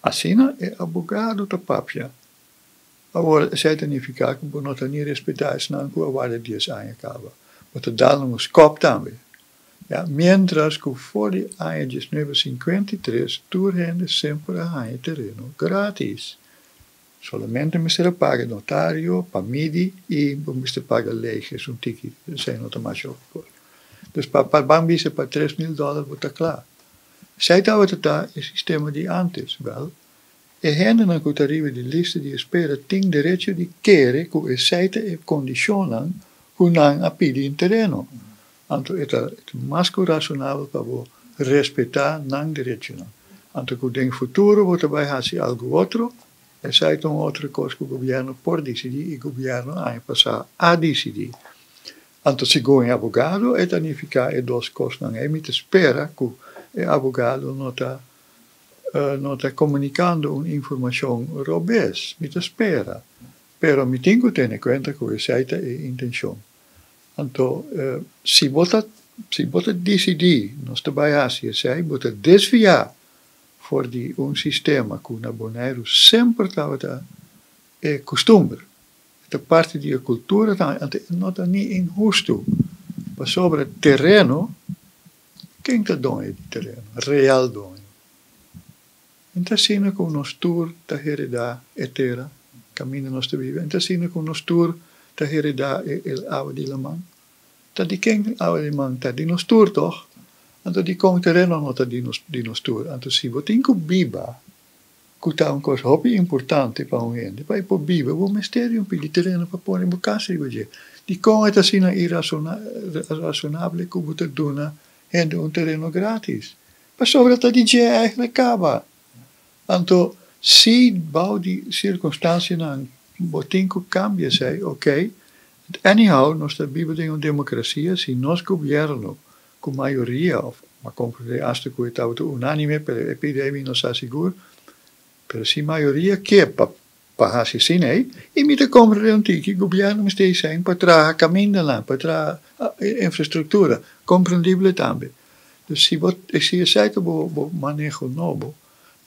Assina é abogado da papia. Agora, se não ficar, que não tem nem respeitar, senão que a guarda 10 anos acaba. Mas dá um scope também. Ja, mientras que voor de anos de 1953, tu rende sempre a terreno gratis. Solamente me será paga notário, PAMIDI e me paga leges, um ticket, sem automático. Dus para Bambise, para $3.000, está claro. Zij dat het sistema de antes, wel. E gente na cutariva de lista de espera tem direito de querer que o site e condicionam que não a pedir em terreno. Então, é mais razonável para respeitar não direito. Então, que em futuro você vai fazer algo outro, e sai uma outra coisa que o governo pode decidir e o governo vai passar a decidir. Então, se go em advogado, é danificar e duas coisas não é, mas espera que o advogado não está comunicando uma informação robusta, mas espera. Pero me tenho que ter em conta que o site é intenção. Então, se você decidir, nós trabalhamos assim, você desviar voor um sistema que na Bonaire sempre estava costume. É parte da cultura, não está nem injusto. Mas sobre terreno, quem está dono de terreno? Real dono. Então, assim que nós tour da heredar etera, caminho nós te vive. Então, assim que nós tour da heredar el oude de la man. Tá de quem oude de man, tá de nós tour, toch? Então, de com terreno não está de nós tour. Então, se você tem que biba, que está uma coisa hobby importante para um gente, para ir para biba, o mistério de terreno para pôr em casa, de com é assim irrazonável que você dona gente um terreno grátis. Mas sobre a DJ eigenlijk acaba. Então, se bouw die circunstância não, botem que cambia, sei, ok. Anyhow, nós vivemos em uma democracia, se nós governo com maioria, mas compreender hasta que está unânime pela epidemia, não se seguro, mas se maioria quer para fazer assim, e me te compreender que o governo está sem para trazer caminho lá, para trazer infraestrutura, compreendível também. Dus se je zei que o manejo novo,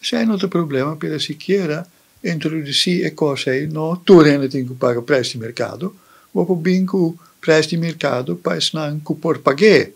zijn não tem problema para sequer introduzir e coisas no tu rende tem que pagar preço de mercado, ou bem que o preço de mercado para não que por pagar.